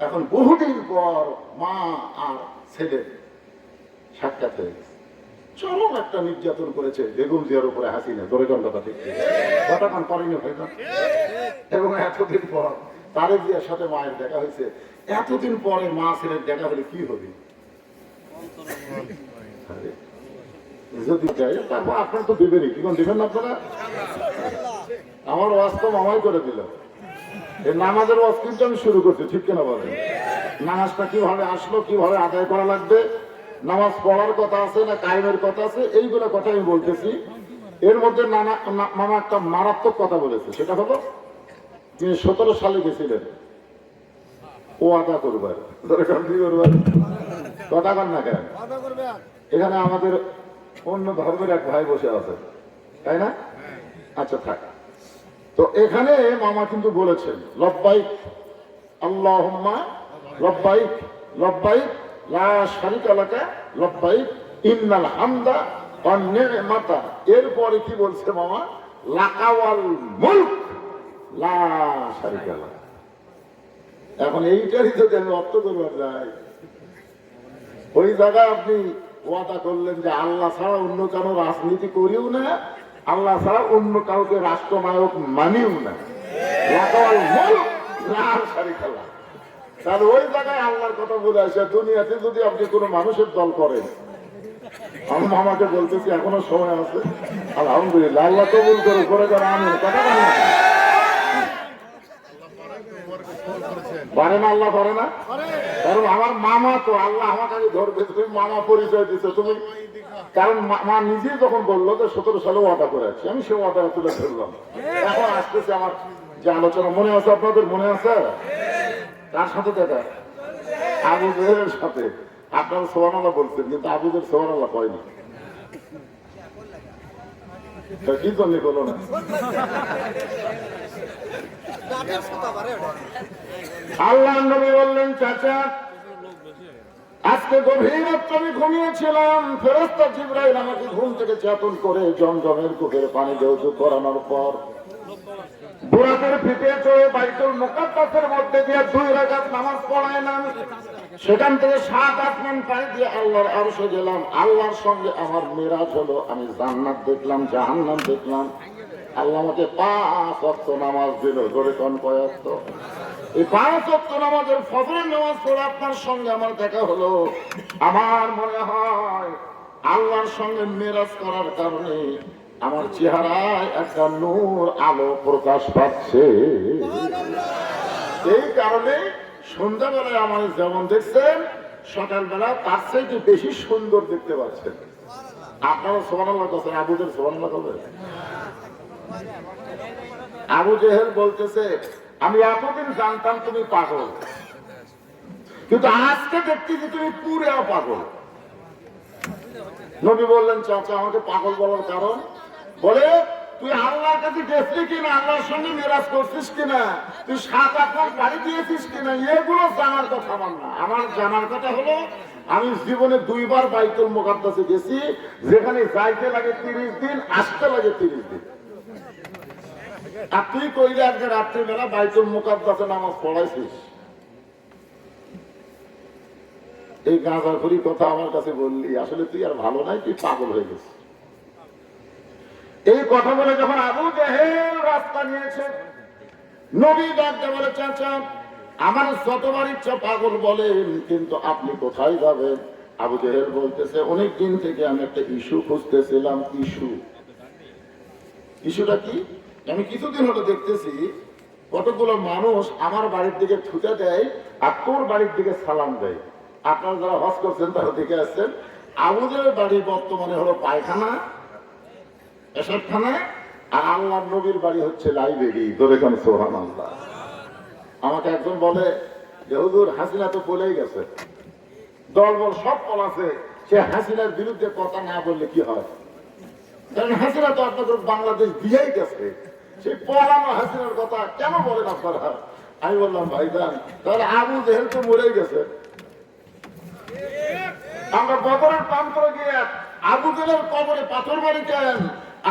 এখন বহুদিন পর মা আর ছেলে সাক্ষাৎ হয়ে গেছে। চরম একটা নির্যাতন করেছে বেগম জিয়ার উপরে হাসিনা, ধরে কথা দেখতে কতক্ষণ করেনি হয়তো। এবং এতদিন পর তারেক জিয়ার সাথে মায়ের দেখা হয়েছে। এতদিন পরে মা ছেলের দেখা হলে কি হবে? যদি চাই তারপর আপনার তো দেবেনই, কি দিবেন না আপনারা? আমার ওয়াস্তব আমায় করে দিল। এই নামাজের ওয়াজ কিন্তু আমি শুরু করছি, ঠিক কিনা বলেন? নামাজটা কিভাবে আসলো, কিভাবে আদায় করা লাগবে, নামাজ পড়ার কথা আছে না কায়েমের কথা আছে, এইগুলো কথা আমি বলতেছি। এর মধ্যে মামা একটা মারাত্মক কথা বলেছে, সেটা হলো তিনি 17 সালে গেছিলেন ও আদা করবার কথা কন না কেন? এখানে আমাদের অন্য ধর্মের এক ভাই বসে আছে, তাই না? আচ্ছা থাক। তো এখানে মামা কিন্তু বলেছেন লব্বাইক আল্লাহুম্মা লব্বাইক লব্বাইক লা শারিকা লাকা লব্বাইক ইন্নাল হামদা ওয়ান নি'মাতা। এরপরে কি বলছে মামা? লাকা ওয়াল মুলক লা শারিকা লাক। এখন এইটারই যদি আমি অর্থ করবার যাই, ওই জায়গায় আপনি ওয়াদা করলেন যে আল্লাহ ছাড়া অন্য কারো রাজনীতি করিও না, আল্লাহ ছাড়া অন্য কাউকে রাষ্ট্রনায়ক মানিও না, তাহলে ওই জায়গায় আল্লাহর কথা বলে আসে। দুনিয়াতে যদি আপনি কোনো মানুষের দল করেন, আমি মামাকে বলতেছি এখনো সময় আছে, আলহামদুলিল্লাহ, আল্লাহ কবুল করে করে করে আমি কথা বলি পারে না, আল্লাহ পারে না। কারণ আমার মামা তো, আল্লাহ আমাকে ধরবে, তুমি মামা পরিচয় দিচ্ছ তুমি। কারণ মা নিজে যখন বললো যে 17 সালে ওয়াদা করে আছি, আমি সে ওয়াদা তুলে ধরলাম। এখন আসতেছে আমার যে আলোচনা, মনে আছে আপনাদের? মনে আছে তার সাথে দেখা আবু জেহেলের সাথে আপনারা সুবহানাল্লাহ বলছেন, কিন্তু আবু জেহেল সুবহানাল্লাহ কয়নি। কি জন্য বলো না? আল্লাহ নবী বললেন, চাচা আজকে গভীর রাতে আমি ঘুমিয়েছিলাম, ফেরেশতা জিবরাইল আমাকে ঘুম থেকে চেতন করে জমজমের কূপের পানি দিয়ে ওযু করানোর পর বুরাকের পিঠে চড়ে বাইতুল মুকাদ্দাসের মধ্যে দিয়ে 2 রাকাত নামাজ পড়াইলাম। সেখান থেকে 7 আসমান পাড়ি দিয়ে আল্লাহর আরশে গেলাম। আল্লাহর সঙ্গে আমার মিরাজ হলো, আমি জান্নাত দেখলাম, জাহান্নাম দেখলাম। আল্লাহ আমাকে 5 ওয়াক্ত নামাজ দিল। জোরে কোন কয় ওয়াক্ত? এই 5 ওয়াক্ত নামাজের ফজরের নামাজ পড়ে আপনার সঙ্গে আমার দেখা হলো। আমার মনে হয় আল্লাহর সঙ্গে মিরাজ করার কারণে আমার চেহারায় একটা নূর আলো প্রকাশ পাচ্ছে। এই কারণে সন্ধ্যাবেলায় আমার যেমন দেখছেন, সকালবেলা তার চাইতে বেশি সুন্দর দেখতে পাচ্ছেন। আপনারা সুবহানাল্লাহ করছেন, আবু জেহেল সুবহানাল্লাহ করবেন। আবু জেহেল বলতেছে, আমি এতদিন জানতাম তুমি পাগল, কিন্তু আজকে দেখতেছি তুমি পুরো পাগল। নবী বললেন, চাচা আমাকে পাগল বলার কারণ? বলে তুই আল্লাহর কাছে গেছিস কিনা, আল্লাহর সঙ্গে মেরাজ করছিস কিনা, তুই 7 আসমান পাড়ি দিয়েছিস কিনা, এগুলো জানার কথা আমার না। আমার জানার কথা হলো আমি জীবনে 2 বার বাইতুল মুকাদ্দাসে গেছি, যেখানে যাইতে লাগে 30 দিন, আসতে লাগে 30 দিন। আর তুই কইলে আজকে রাত্রিবেলা বাইতুল মুকাদ্দাসে নামাজ পড়াইছিস। এই গাঁজাখুরি কথা আমার কাছে বললি, আসলে তুই আর ভালো নাই, তুই পাগল হয়ে গেছিস। এই কথা বলে যখন আবু জেহেল রাস্তা নিয়েছে, নবী ডাকতে বলে, চাচা আমার যতবার ইচ্ছা পাগল বলেন, কিন্তু আপনি কোথায় যাবেন? আবু জেহেল বলতেছে, অনেক দিন থেকে আমি একটা ইস্যু খুঁজতেছিলাম। ইস্যুটা কি? আমি কিছুদিন হলো দেখতেছি কতগুলো মানুষ আমার বাড়ির দিকে ছুটে দেয় আর তোর বাড়ির দিকে সালাম দেয়। আপনারা যারা হজ করছেন তারা দেখে আসছেন, আবু জেহেলের বাড়ি বর্তমানে হলো পায়খানা, এসবখানা, আর আল্লাহর নবীর বাড়ি হচ্ছে লাইব্রেরি। ধরে কেন সুবহানাল্লাহ। আমাকে একজন বলে যে হুজুর হাসিনা তো বলেই গেছে, দলবল সব পলাছে, সে হাসিনার বিরুদ্ধে কথা না বললে কি হয়? কারণ হাসিনা তো আপনাদের বাংলাদেশ দিয়েই গেছে, সেই পলানো হাসিনার কথা কেন বলেন আপনারা? আমি বললাম, ভাইজান তাহলে আবু জেহেল তো মরেই গেছে। আমরা বদরের প্রান্তরে গিয়ে আবু জেহেলের কবরে পাথর মারি কেন,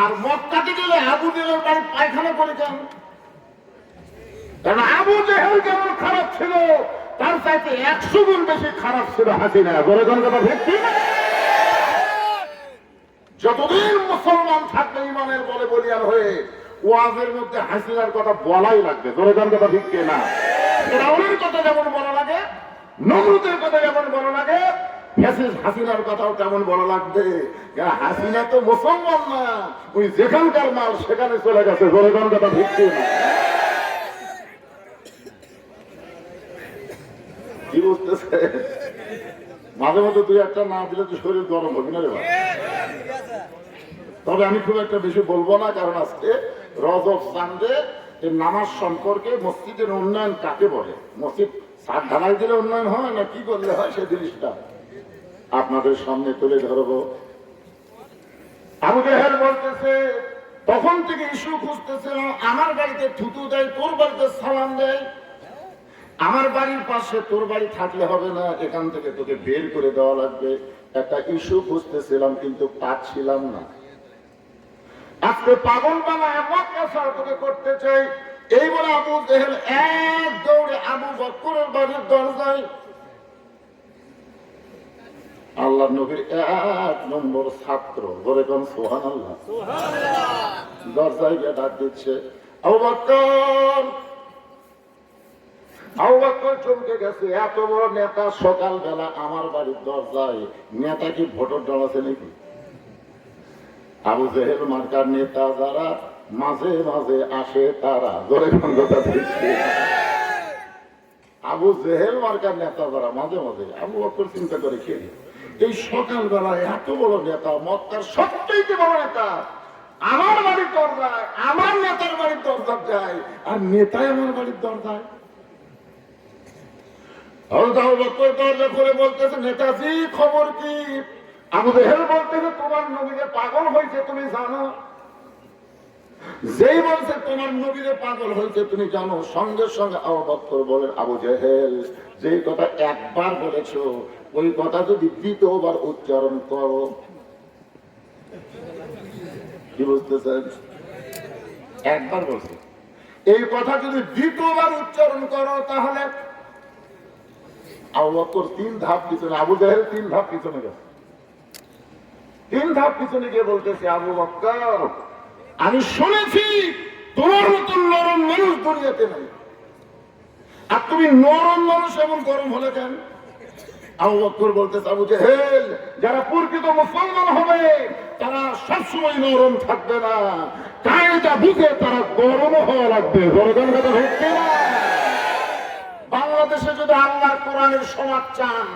আর মক্কাতে গেলে আবু জেহেলের বাড়ি পায়খানা করে কেন? কারণ আবু জেহেল যেমন খারাপ ছিল, তার চাইতে 100 গুণ বেশি খারাপ ছিল হাসিনা। বলে কোন কথা ভিত্তি না? যতদিন মুসলমান থাকবে ইমানের বলে বলিয়ান হয়ে ওয়াজের মধ্যে হাসিনার কথা বলাই লাগবে। বলে কোন কথা ঠিক না? ফেরাউনের কথা যেমন বলা লাগে, নমরুদের কথা যেমন বলা লাগে, হাসিনার কথাও তেমন বলা লাগবে। হাসিনা তো মুসলমান না, ওই যেখানকার মাল সেখানে চলে গেছে। বলে কোন কথা ভিত্তি না? কি বুঝতেছে? মাঝে মধ্যে তুই একটা না দিলে তো শরীর গরম হবে না রে ভাই। তবে আমি খুব একটা বেশি বলবো না, কারণ আজকে রজব চাঁদে নামাজ সম্পর্কে মসজিদের উন্নয়ন কাকে বলে, মসজিদ ছাদ ঢালাই দিলে উন্নয়ন হয় না কি করলে হয়, সেই জিনিসটা আপনাদের সামনে তুলে ধরবো। আবু জাহেল বলতেছে, তখন থেকে ইস্যু খুঁজতেছিল, আমার বাড়িতে থুতু দেয়, তোর বাড়িতে সালাম দেয়, আমার বাড়ির পাশে তোর বাড়ি থাকলে হবে না, এখান থেকে তোকে বের করে দেওয়া লাগবে। একটা ইস্যু খুঁজতেছিলাম কিন্তু পাচ্ছিলাম না। আজকে পাগল বানা এমন কাজ তোকে করতে চাই, এই বলে আবু জেহেল এক দৌড়ে আবু বকরের বাড়ির দরজায়, আল্লাহ নবীর 1 নম্বর ছাত্র, বলে কোন সুবহানাল্লাহ, দরজায় গিয়ে ডাক দিচ্ছে, আবু বকর। আবু বকর চমকে গেছে, এত বড় নেতা সকালবেলা আমার বাড়ির দরজায়, নেতা কি ভোটের দল আছে নাকি? আবু জেহেল মার্কার নেতা যারা মাঝে মাঝে আসে তারা, ধরে কথা দিচ্ছে, আবু জেহেল মার্কার নেতা যারা মাঝে মাঝে, আবু বকর চিন্তা করে খেয়ে, এই সকালবেলা এত বড় নেতা, মক্কার সবচেয়ে বড় নেতা আমার বাড়ির দরজায়, আমার নেতার বাড়ির দরজায় যায়, আর নেতাই আমার বাড়ির দরজায়। আবু বকর দরজা খুলে বলতেছে, নেতাজি খবর কি? আবু জেহেল বলতেছে, তোমার নবীরে পাগল হয়েছে তুমি জানো? যেই বলছে তোমার নবীরে পাগল হয়েছে তুমি জানো, সঙ্গে সঙ্গে আবু বকর বলেন, আবু জেহেল যেই কথা একবার বলেছো, ওই কথা যদি দ্বিতীয়বার উচ্চারণ করো, কি বুঝতেছেন? একবার বলছে, এই কথা যদি দ্বিতীয়বার উচ্চারণ করো তাহলে আবু বকর 3 ধাপ পিছনে, আবু জেহেল 3 ধাপ পিছনে গেছে। 3 ধাপ পিছনে গিয়ে বলতেছে, আবু বকর আমি শুনেছি তোমার মতন নরম মানুষ দুনিয়াতে নাই, আর তুমি নরম মানুষ এমন গরম হলে কেন? আবু বকর বলতেছে, আবু জেহেল যারা প্রকৃত মুসলমান হবে তারা সবসময় নরম থাকবে না, কায়দা বুঝে তারা গরম হওয়া লাগবে। গরম কথা হচ্ছে না? বাংলাদেশে যদি আল্লাহর কোরআনের সমাজ চান,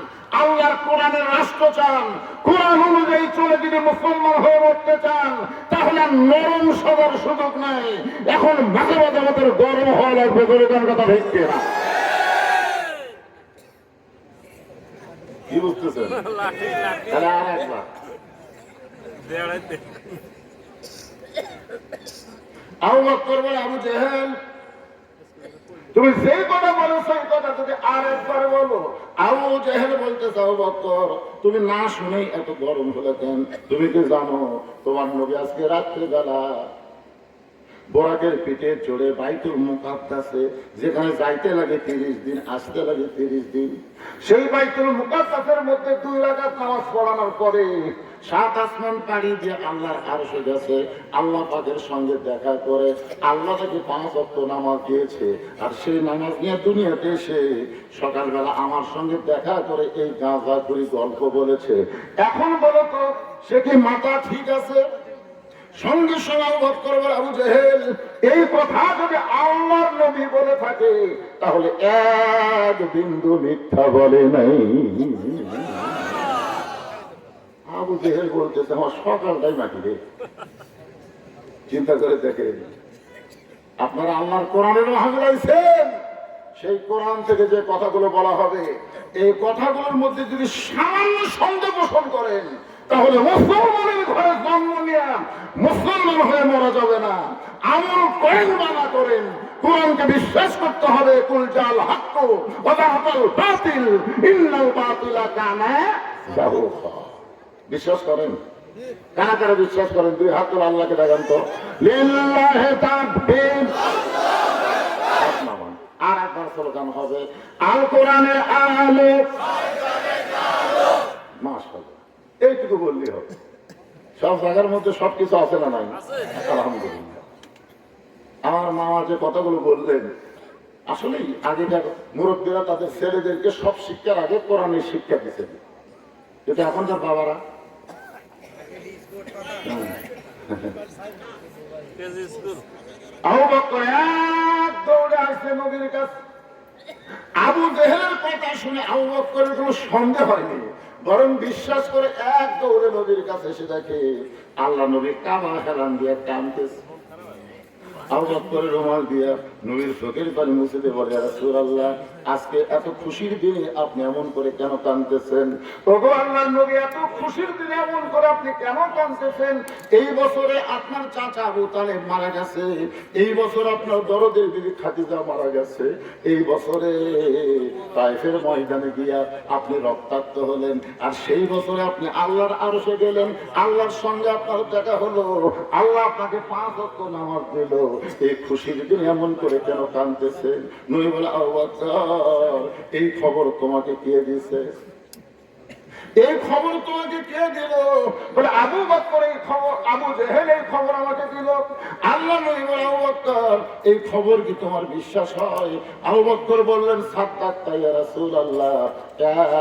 আল্লাহর কোরআনের রাষ্ট্র চান, কোরআন অনুযায়ী চলে যদি মুসলমান হয়ে উঠতে চান, তাহলে নরম সবার সুযোগ নাই, এখন মাঝে মাঝে আমাদের গরম হওয়া লাগবে। গরম কথা হচ্ছে না? কি বুঝতেছেন? তাহলে আর একবার আবু বকর বলে, আবু জেহেল তুমি যে কথা বলো সেই কথা যদি আর একবার বলো। আবু জেহেল বলতেছে, আবু বকর তুমি না শুনেই এত গরম হলে কেন? তুমি কি জানো তোমার নবী আজকে রাত্রিবেলা বোরাকের পিঠে চড়ে বাইতুল মুকাদ্দাসে, যেখানে যাইতে লাগে 30 দিন, আসতে লাগে 30 দিন, সেই বাইতুল মুকাদ্দাসের মধ্যে 2 রাকাত নামাজ পড়ানোর পরে 7 আসমান পাড়ি দিয়ে আল্লাহর আরশে গেছে, আল্লাহ পাকের সঙ্গে দেখা করে আল্লাহ তাকে 5 ওয়াক্ত নামাজ দিয়েছে, আর সেই নামাজ নিয়ে দুনিয়াতে এসে সকালবেলা আমার সঙ্গে দেখা করে এই গাঁজা করি গল্প বলেছে। এখন বলো তো সে কি মাথা ঠিক আছে? সঙ্গে সঙ্গে আবু বকর বলে, আবু জেহেল এই কথা যদি আল্লাহর নবী বলে থাকে তাহলে এক বিন্দু মিথ্যা বলে নাই। আবু জেহেল বলতেছে, আমার সকালটাই মাটি রে। চিন্তা করে দেখে, আপনারা আল্লাহর কোরআনের মাহফিলাইছেন, সেই কোরআন থেকে যে কথাগুলো বলা হবে, এই কথাগুলোর মধ্যে যদি সামান্য সন্দেহ পোষণ করেন তাহলে মুসলমানের ঘরে জন্ম নিয়ে মুসলমান হয়ে মরা যাবে না। আমল করেন মানা করেন, কোরআনকে বিশ্বাস করতে হবে। কুল জাল হাক্ক ওয়া যাহাকাল বাতিল ইন্নাল বাতিলা কানা যাহুকা। বিশ্বাস করেন? কারা কারা বিশ্বাস করেন? 2 হাত তুলে আল্লাহকে দেখান তো। লিল্লাহি তাকবীর। আর একবার স্লোগান হবে, আল কোরআনের আলো। মাশাআল্লাহ, এইটুকু বললেই হবে। সব জায়গার মধ্যে সবকিছু আছে না নাই? আলহামদুলিল্লাহ। আমার মামা যে কথাগুলো বললেন, আসলেই আগেকার মুরব্বীরা তাদের ছেলেদেরকে সব শিক্ষার আগে কোরআনের শিক্ষা দিচ্ছেন, কিন্তু এখনকার বাবারা আবু বকর এক দৌড়ে আসছে নবীর কাছে। আবু জেহেলের কথা শুনে আবু বকরের কোনো সন্দেহ হয়নি, বরং বিশ্বাস করে এক দৌড়ে নবীর কাছে এসে দেখে আল্লাহ নবী কামা হেলান দিয়ে কাঁদতেছে। আবু বকর রুমাল দিয়া নবীর চোখের পানি মুছে দিয়ে বলে, ইয়া রাসূলুল্লাহ, আজকে এত খুশির দিনে আপনি এমন করে কেন কাঁদতেছেন? ওগো আল্লাহর নবী, এত খুশির দিনে এমন করে আপনি কেন কাঁদতেছেন? এই বছরে আপনার চাচা আবু তালেব মারা গেছে, এই বছর আপনার দরদের বিবি খাদিজা মারা গেছে, এই বছরে তায়েফের ময়দানে গিয়া আপনি রক্তাক্ত হলেন, আর সেই বছরে আপনি আল্লাহর আরশে গেলেন, আল্লাহর সঙ্গে আপনার দেখা হলো, আল্লাহ আপনাকে 5 ওয়াক্ত নামাজ দিল, এই খুশির দিন এমন করে কেন কাঁদতেছেন? নবী বলে, আবু বকর, এই খবর তোমাকে কে দিয়েছে? এই খবর তোমাকে কে দিল? বলে, আবু বকর এই খবর, আবু জেহেল এই খবর আমাকে দিল। আল্লাহ নবী বলে, আবু বকর, এই খবর কি তোমার বিশ্বাস হয়? আবু বকর বললেন, সাদ্দাক্তা ইয়া রাসূলুল্লাহ,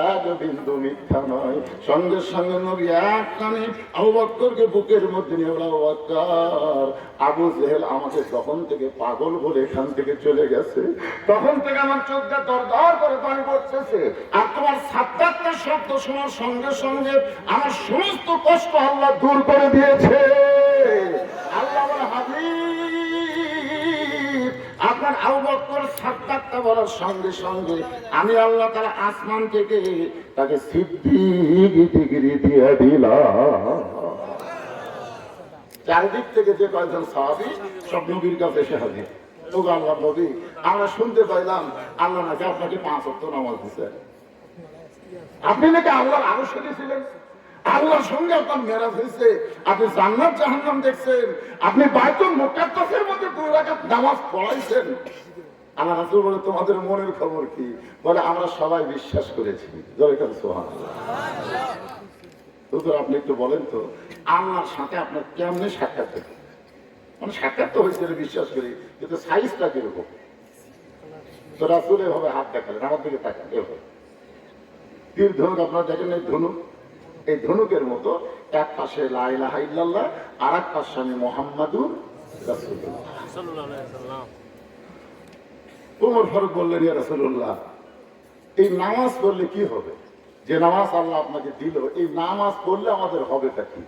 এক বিন্দু মিথ্যা নয়। সঙ্গে সঙ্গে নবী এক কানে আবু বকরকে বুকের মধ্যে নিয়ে বলে, আবু বকর, আবু জেহেল আমাকে তখন থেকে পাগল বলে এখান থেকে চলে গেছে, তখন থেকে আমার চোখটা দরদর করে পানি পড়তেছে, আর তোমার সাদ্দাক্তার শব্দ শোনার সঙ্গে সঙ্গে আমার সমস্ত কষ্ট আল্লাহ দূর করে দিয়েছে। আল্লাহ বলে, হাবিব, আপনার আবু বকর সাদ্দাক্তা বলার সঙ্গে সঙ্গে আমি আল্লাহ তাআলা আসমান থেকে তাকে সিদ্দিক ডিগ্রি দিয়ে দিলাম। চারিদিক থেকে যে কয়েকজন সাহাবী সব নবীর কাছে এসে হাজির। ওগো আল্লাহর নবী, আমরা শুনতে পাইলাম আল্লাহ নাকি আপনাকে 5 ওয়াক্ত নামাজ দিয়েছে, আপনি নাকি আল্লাহর আরশে গেছিলেন, আল্লাহর সঙ্গে আপনার মেরাজ হয়েছে, আপনি জান্নাত জাহান্নাম দেখছেন, আপনি বাইতুল মুকাদ্দাসের মধ্যে 2 রাকাত নামাজ পড়াইছেন। আল্লাহ রাসূল বলে, তোমাদের মনের খবর কি? বলে, আমরা সবাই বিশ্বাস করেছি। জোরে করে সুবহানাল্লাহ। আপনি একটু বলেন তো, আল্লাহর সাথে আপনার কেমনে সাক্ষাৎ থাকে? মানে সাক্ষাৎ তো হয়েছে বিশ্বাস করি, কিন্তু সাইজটা কিরকম? তো রাসূল এভাবে হাত দেখালেন, আমার দিকে তাকান, এভাবে তীর ধনুক আপনার দেখেন, এই ধনুক, এই ধনুকের মতো এক পাশে লা ইলাহা ইল্লাল্লাহ, আর এক পাশে আমি মুহাম্মাদুর রাসূলুল্লাহ সাল্লাল্লাহু আলাইহি ওয়াসাল্লাম। ওমর ফারুক বললেন, ইয়া রাসূলুল্লাহ, এই নামাজ পড়লে কি হবে? যে নামাজ আল্লাহ আপনাকে দিল, এই নামাজ পড়লে আমাদের হবেটা কি?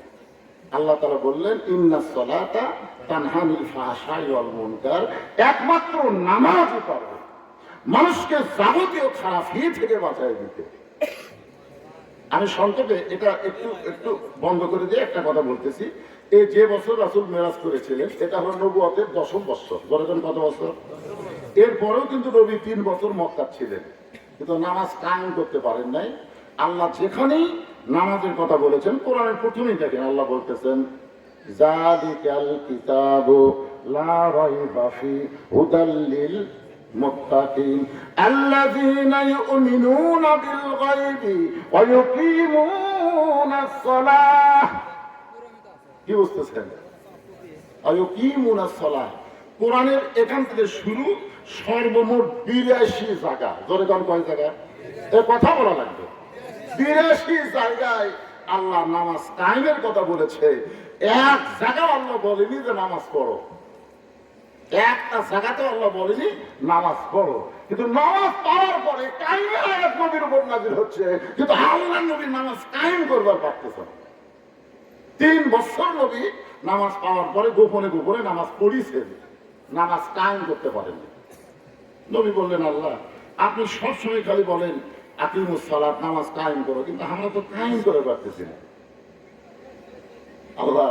আল্লাহ তাআলা বললেন, ইন্নাস সালাতা তানহা আনিল ফাহশাই ওয়াল মুনকার, একমাত্র নামাজই পারবে মানুষকে যাবতীয় খারাপি থেকে বাঁচায় দিতে। আমি সংক্ষেপে এটা একটু একটু বন্ধ করে দিয়ে একটা কথা বলতেছি। এই যে বছর রাসূল মেরাজ করেছিলেন, এটা হলো নবুয়তের 10ম বছর। বলেছেন কত বছর? এরপরেও কিন্তু নবী 3 বছর মক্কা ছিলেন, কিন্তু নামাজ কায়েম করতে পারেন নাই। আল্লাহ যেখানেই নামাজের কথা বলেছেন, কোরআনের প্রথমেই দেখেন আল্লাহ বলতেছেন, যালিকাল কিতাবু লা রাইবা ফি হুদাল লিল মুত্তাকিন আল্লাযীনা ইউমিনুনা বিল গায়বি ওয়া ইউকিমুনাস সালাহ। কি বুঝতেছেন? ওয়া ইউকিমুনাস সালাহ, কোরআনের এখান থেকে শুরু, সর্বমোট 82 জায়গা। জোরে কোন কয় জায়গা? এ কথা বলা লাগবে। 82 জায়গায় আল্লাহ নামাজ কায়েমের কথা বলেছে। এক জায়গা আল্লাহ বলেনি যে নামাজ পড়ো, একটা জায়গাতে আল্লাহ বলেনি নামাজ পড়ো, কিন্তু নামাজ পড়ার পরে কায়েমের আয়াত নবীর উপর নাযিল হচ্ছে, কিন্তু আল্লাহ নবী নামাজ কায়েম করবার পারতেছেন। 3 বছর নবী নামাজ পাওয়ার পরে গোপনে গোপনে নামাজ পড়িয়েছেন, নামাজ কায়েম করতে পারেন। নবী বললেন, আল্লাহ আপনি সবসময় খালি বলেন আকিমুস সালাত, নামাজ কায়েম করো, কিন্তু আমরা তো কায়েম করে পারতেছি না। আল্লাহ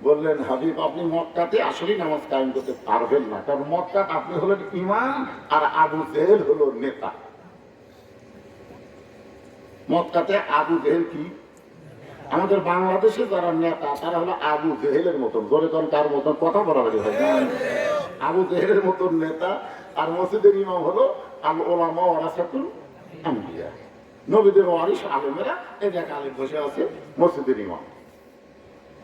বললেন, হাবিব আপনি মক্কাতে আসলেই নামাজ কায়েম করতে পারবেন না, কারণ মক্কা আপনি হলেন ইমাম আর আবু জেহেল হলো নেতা। মক্কাতে আবু জেহেল কি? আমাদের বাংলাদেশে যারা নেতা তারা হলো আবু জেহেলের মতন। জোরে কোন কার মতন? কথা বলা হয় না, আবু জেহেলের মতন নেতা। আর মসজিদের ইমাম হলো আল ওলামা ওয়ারাসাতুল আম্বিয়া, নবীদের ওয়ারিস আলেমেরা। এই দেখ আলেম বসে আছে মসজিদের ইমাম,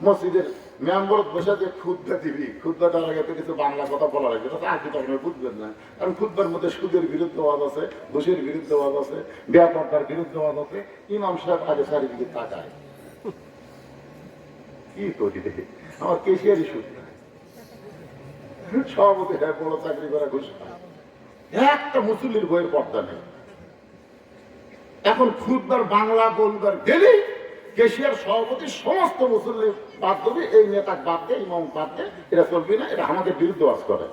মসজিদের মেম্বর বসে যে খুদ্া দিবি, খুদ্াটার আগে তো কিছু বাংলা কথা বলা লাগবে, আর কি তখন বুঝবেন না। কারণ খুদ্বার মধ্যে সুদের বিরুদ্ধে ওয়াজ আছে, ঘুষের বিরুদ্ধে ওয়াজ আছে, ব্যাপারটার বিরুদ্ধে ওয়াজ আছে। ইমাম সাহেব আগে চারিদিকে তাকায়, কি করি দেখে আমার কেশিয়ারি সুদ নাই, সভাপতি হ্যাঁ বড় চাকরি করা ঘুষ পায়, একটা মুসল্লির বইয়ের পর্দা নেই। এখন খুদবার বাংলা বলবার গেলেই কেশিয়ার সভাপতি সমস্ত মুসল্লি বাদ দেবে, এই নেতা বাদ দে, ইমাম বাদ দে, এটা চলবে না, এটা আমাদের বিরুদ্ধে ওয়াজ করে।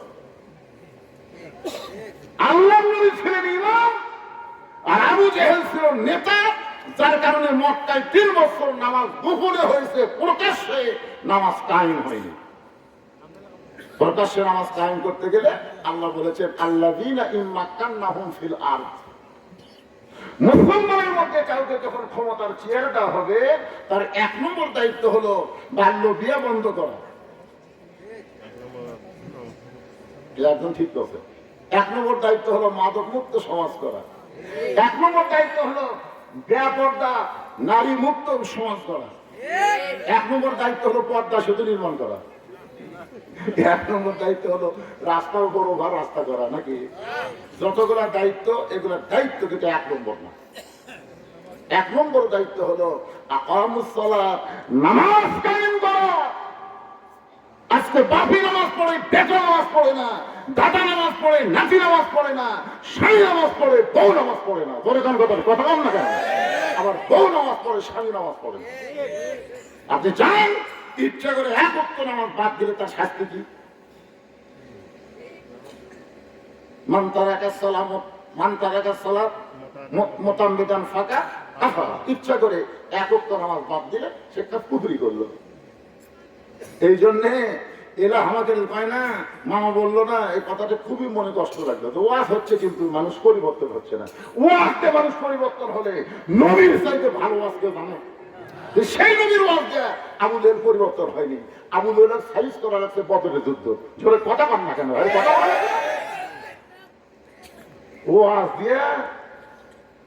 আল্লাহ নবী ছিলেন ইমাম আর আবু জেহেল ছিল নেতা, যার কারণে মক্কায় 3 বছর নামাজ গোপনে হয়েছে, প্রকাশ্যে নামাজ কায়েম হয়নি। প্রকাশ্যে নামাজ কায়েম করতে গেলে আল্লাহ বলেছেন আল্লাযীনা ইম্মাক্কান্নাহুম ফিল আরদ, মুসলমানের মধ্যে কাউকে যখন ক্ষমতার চেয়ার দেওয়া হবে, তার 1 নম্বর দায়িত্ব হলো বাল্য বিয়ে বন্ধ করা। একদম ঠিক আছে। 1 নম্বর দায়িত্ব হলো মাদক মুক্ত সমাজ করা। 1 নম্বর দায়িত্ব হলো বেপর্দা নারী মুক্ত সমাজ করা। 1 নম্বর দায়িত্ব হলো পর্দা সেতু নির্মাণ করা। 1 নম্বর দায়িত্ব হলো রাস্তার উপর ওভার রাস্তা করা, নাকি? যতগুলা দায়িত্ব, এগুলা দায়িত্ব কিন্তু 1 নম্বর না। 1 নম্বর দায়িত্ব হলো আকামুস সালাত, নামাজ কায়েম করা। আজকে বাপি নামাজ পড়ে, বেটা নামাজ পড়ে না, দাদা নামাজ পড়ে, নাতি নামাজ পড়ে না, স্বামী নামাজ পড়ে, বউ নামাজ পড়ে না। ধরে কোন কথা বল না কেন? আবার বউ নামাজ পড়ে, স্বামী নামাজ পড়ে না। আপনি জানেন ইচ্ছা করে 1 ওয়াক্ত নামাজ বাদ দিলে তার শাস্তি কি? মান তারাকা সালাত মুতাম্মিদান ফাকা আফা, ইচ্ছা করে 1 ওয়াক্ত নামাজ বাদ দিলে সে কুফরি করলো। এই জন্যে এরা আমাদের উপায় না, মামা বললো না, এই কথাটা খুবই মনে কষ্ট লাগলো। তো ওয়াজ হচ্ছে কিন্তু মানুষ পরিবর্তন হচ্ছে না। ওয়াজতে মানুষ পরিবর্তন হলে নবীর চাইতে ভালো ওয়াজ কেউ জানে? সেই নবীর ওয়াজ দেয়া আবু জেহেল পরিবর্তন হয়নি। আবু জেহেলের সাইজ করা লাগছে বদরের যুদ্ধ। জোরে কথা পান না কেন ভাই? কথা বলে ওয়াজ দিয়ে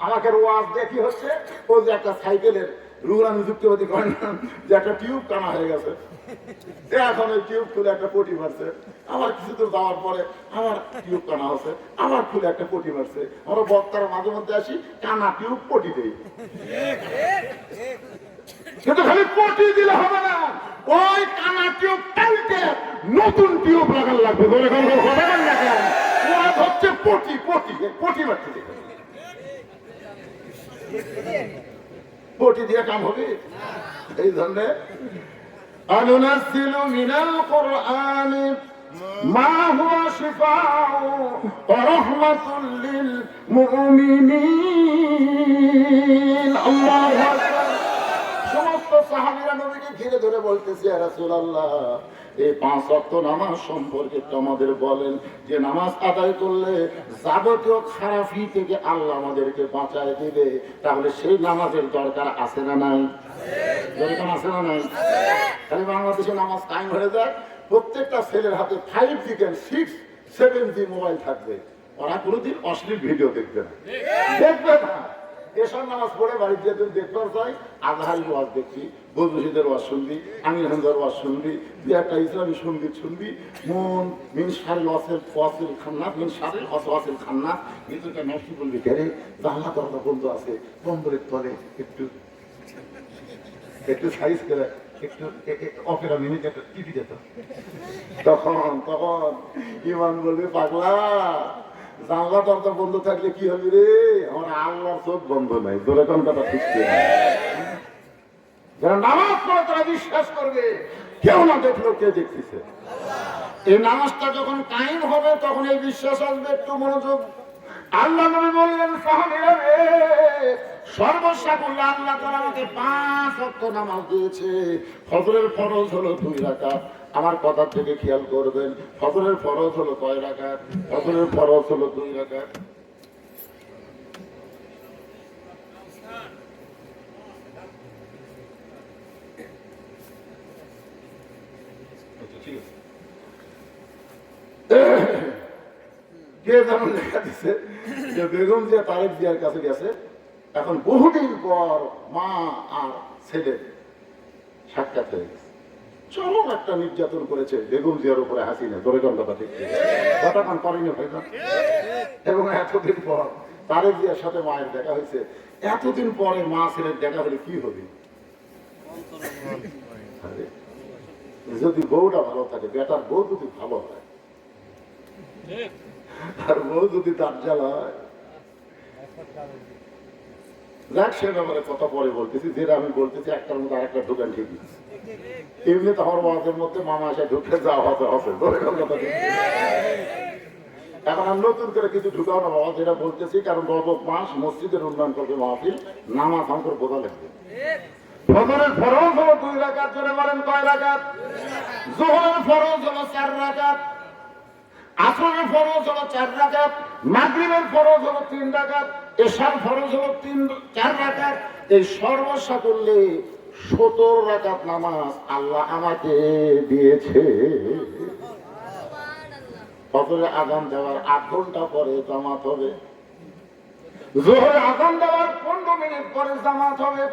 আমাকে ওয়াজ দিয়ে কি হচ্ছে, ও যে একটা সাইকেলের রুল আমি যুক্তিবাদী করেন না, যে একটা টিউব টানা হয়ে গেছে, এখন ওই টিউব খুলে একটা পটি মারছে। আমার কিছু দূর যাওয়ার পরে আমার টিউব টানা হচ্ছে, আমার খুলে একটা পটি মারছে। আমরা বক্তারা মাঝে মধ্যে আসি, টানা টিউব পটি দেই। কিন্তু খালি পটি দিলে হবে না, ওই টানা টিউব টাইটে নতুন টিউব লাগান লাগবে। ধরে কোন কথা বল না কেন? ওরা হচ্ছে পটি পটি পটি মারতে দেবে, পটি দিয়ে কাম হবে? এই ধরনের আনুনাজ্জিলু মিনাল কুরআনি মা হুয়া শিফাউ ওয়া রাহমাতুল লিল মুমিনিন। আল্লাহু আকবার। সমস্ত সাহাবীরা নবীকে ঘিরে ধরে বলতেছে, ইয়া রাসূলুল্লাহ, এই 5 ওয়াক্ত নামাজ সম্পর্কে একটু আমাদের বলেন, যে নামাজ আদায় করলে যাবতীয় খারাপি থেকে আল্লাহ আমাদেরকে বাঁচায় দিবে। তাহলে সেই নামাজের দরকার আছে না নাই? দরকার আছে না নাই? খালি বাংলাদেশে নামাজ কায়েম হয়ে যায়, প্রত্যেকটা ছেলের হাতে 5G, 6, 7G মোবাইল থাকবে, ওরা কোনোদিন অশ্লীল ভিডিও দেখবে না, দেখবে না। এসব নামাজ পড়ে বাড়িতে তুমি দেখবার চাই, আজহারি ওয়াজ দেখছি, বদরুশিদের ওয়াজ শুনবি, আমির হামজার ওয়াজ শুনবি, তুই একটা ইসলামী সঙ্গীত শুনবি, মন মিন শারিল ওয়াসিল খান্নাস, মিন শারিল ওয়াসিল খান্নাস, নিজেকে নষ্ট বলবি, কে রে জানলা দরজা বন্ধ আছে, কম্বলের তলে একটু সাইজ করে একটু অপেরা মিনিট একটা টিভি যেত। তখন ইমান বলবে, পাগলা, জানলা দরজা বন্ধ থাকলে কি হবে রে? আমার আল্লাহর চোখ বন্ধ নাই। তোর এখন কথা ঠিক যারা নামাজ পড়ে তারা বিশ্বাস করবে কেউ না দেখলো কে দেখতেছে। এই নামাজটা যখন কায়েম হবে তখন এই বিশ্বাস আসবে। একটু মনোযোগ। আল্লাহ নবী বললেন, সাহাবীরা রে, সর্বসাকুল্য আল্লাহ তাআলা আমাকে 5 ওয়াক্ত নামাজ দিয়েছে। ফজরের ফরজ হলো 2 রাকাত। আমার কথা থেকে খেয়াল করবেন, ফজরের ফরজ হলো কয় রাকাত? ফজরের ফরজ হলো 2 রাকাত। কে যেমন লেখা দিছে যে বেগম জিয়া তারেক জিয়ার কাছে গেছে, এখন বহুদিন পর মা আর ছেলে সাক্ষাৎ হয়ে গেছে। চরম একটা নির্যাতন করেছে বেগম জিয়ার উপরে হাসিনা, ধরে কথা ঠিক কতক্ষণ করেনি ভাই না। এবং এতদিন পর তারেক জিয়ার সাথে মায়ের দেখা হয়েছে, এতদিন পরে মা ছেলের দেখা হলে কি হবে? যদি বউটা ভালো থাকে, বেটার বউ যদি ভালো হয় আর বউ যদি দাজ্জাল হয়, যাক সে ব্যাপারে কথা পরে বলতেছি, যেটা আমি বলতেছি একটার মধ্যে আরেকটা ঢুকান ঠিকই। এমনি তো আমার মাঝের মধ্যে মামা এসে ঢুকে যাওয়া হতে হবে। এখন আমি নতুন করে কিছু ঢুকাও না বাবা, যেটা বলতেছি, কারণ গত মাস মসজিদের উন্নয়ন করবে মাহফিল, নামাজ আমাকে বোঝা লাগবে। ফজরের ফরজ হলো 2 রাকাত, জোরে বলেন কয় রাকাত? যোহরের ফরজ হলো 4 রাকাত, আসরের ফরজ হলো 4 রাকাত, মাগরিবের ফরজ হলো 3 রাকাত, এশার ফরজ হলো 4 রাকাত। এই সর্বস্ব করলে 17 রাকাত নামাজ আল্লাহ আমাকে দিয়েছে। ফজরে আযান দেওয়ার 8 ঘন্টা পরে জামাত হবে, যোহরে আযান দেওয়ার 15 মিনিট পরে জামাত হবে,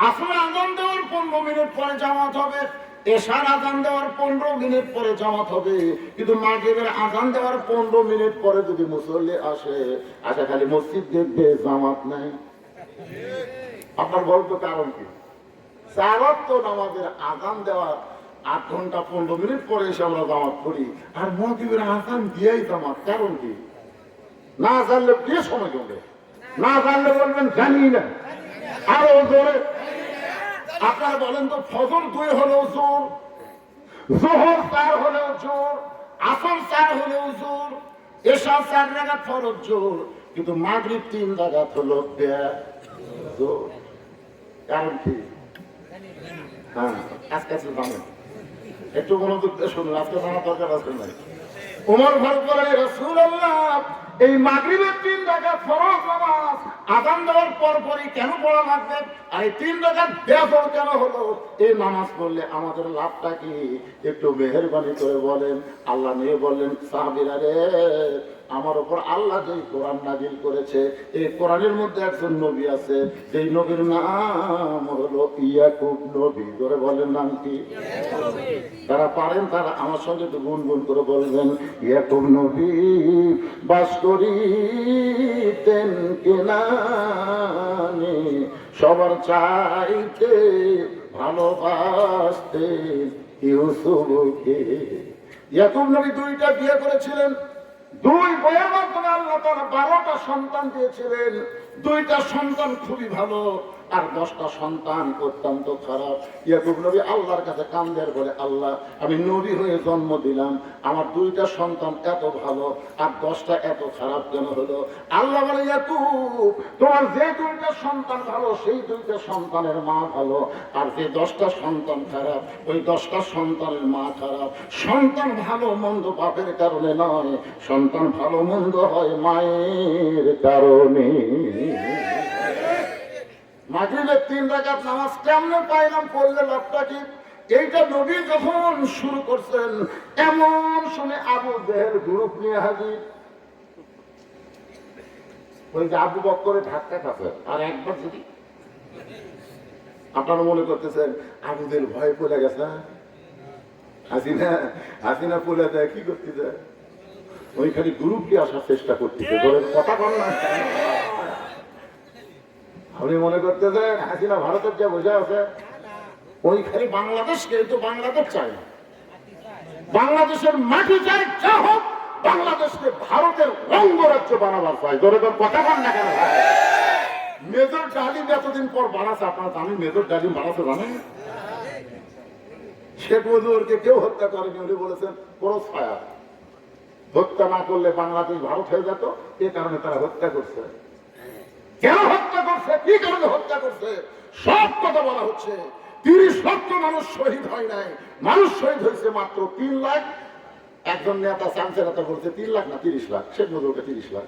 আসরে আযান দেওয়ার 15 মিনিট পরে জামাত হবে, এশার আযান দেওয়ার 15 মিনিট পরে জামাত হবে। কিন্তু মাগরিবের আযান দেওয়ার 15 মিনিট পরে যদি মুসল্লি আসে, খালি মসজিদ দেখবে, জামাত নাই। আপনার বলতো কারণ কি? সালাত তো নামাজের আযান দেওয়ার 8 ঘন্টা 15 মিনিট পরে এসে আমরা জামাত করি, আর মাগরিবের আযান দিয়েই জামাত। কারণ কি? না জানলে কি সময় জমবে, না জানলে বলবেন জানি না। আরো জোরে আপনারা বলেন তো, ফজর 2 হলেও জোর, যোহর 4 হলেও জোর, আসর 4 হলেও জোর, এশা 4 রাকাত ফরজ জোর, কিন্তু মাগরিব 3 রাকাত হলো জোর। কারণ কি? হ্যাঁ, আজকে জানেন, একটু মনোযোগ দিয়ে শুনুন, আজকে জানা দরকার আছে নাই। ওমর ফারুক বলেন, রাসূলুল্লাহ, এই মাগরিবের 3 রাকাত ফরজ নামাজ আযান দেওয়ার পরপরই কেন পড়া লাগবে? আর এই 3 রাকাত বেফর কেন হলো? এই নামাজ পড়লে আমাদের লাভটা কি? একটু মেহেরবানি করে বলেন। আল্লাহ নিয়ে বললেন, সাহাবীরা রে, আমার উপর আল্লাহ যেই কোরআন নাযিল করেছে, এই কোরআনের মধ্যে একজন নবী আছে, যেই নবীর নাম হলো ইয়াকুব নবী। ধরে বলেন নাম কি? যারা পারেন তারা আমার সঙ্গে একটু গুনগুন করে বলবেন, ইয়াকুব নবী বাস করিতেন কেনানে, সবার চাইতে ভালোবাসতেন ইউসুফকে। ইয়াকুব নবী 2টা বিয়ে করেছিলেন, 2 বইয়ের মাধ্যমে আল্লাহ তাআলা 12টা সন্তান দিয়েছিলেন। 2টা সন্তান খুবই ভালো, আর 10টা সন্তান অত্যন্ত খারাপ। ইয়াকুব নবী আল্লাহর কাছে কান্দের বলে, আল্লাহ, আমি নবী হয়ে জন্ম দিলাম, আমার 2টা সন্তান এত ভালো আর 10টা এত খারাপ কেন হলো? আল্লাহ বলে, ইয়াকুব, তোমার যে 2টা সন্তান ভালো, সেই 2টা সন্তানের মা ভালো, আর যে 10টা সন্তান খারাপ, ওই 10টা সন্তানের মা খারাপ। সন্তান ভালো মন্দ বাপের কারণে নয়, সন্তান ভালো মন্দ হয় মায়ের কারণে। মাগরিবের 3 রাকাত নামাজ কেমনে পাইলাম, পড়লে লাভটা কি? এইটা নবী যখন শুরু করছেন, এমন শুনে আবু জেহেল গ্রুপ নিয়ে হাজির। ওই যে আবু বকরের ধাক্কা খাচ্ছে, আর একবার যদি আপনারা মনে করতেছেন আবু জেহেল ভয় পড়ে গেছে, হাসিনা পড়ে যায়, কি করতে যায়? ওই খালি গ্রুপকে আসার চেষ্টা করতেছে, কথা বল না। আপনি মনে করতেছেন হাসিনা ভারতের যা বোঝা আছে, ওই খালি বাংলাদেশকে, তো বাংলাদেশ চাই না, বাংলাদেশের মাটি চাই, যা হোক বাংলাদেশকে ভারতের অঙ্গরাজ্য বানাবার চাই। ধরে কথা বল না কেন? মেজর ডালিম এতদিন পর বানাচ্ছে, আপনারা জানেন মেজর ডালিম বানাতে জানেন? শেখ মুজিবুরকে কেউ হত্যা করেনি, উনি বলেছেন ক্রস ফায়ার, হত্যা না করলে বাংলাদেশ ভারত হয়ে যেত, এ কারণে তারা হত্যা করছে। কেন হত্যা করছে, কি কারণে হত্যা করছে, সব কথা বলা হচ্ছে। 30 লক্ষ মানুষ শহীদ হয় নাই, মানুষ শহীদ হয়েছে মাত্র 3 লাখ। একজন নেতা চামচে নেতা বলছে 3 লাখ না 30 লাখ, শেখ মুজিবুরকে 30 লাখ।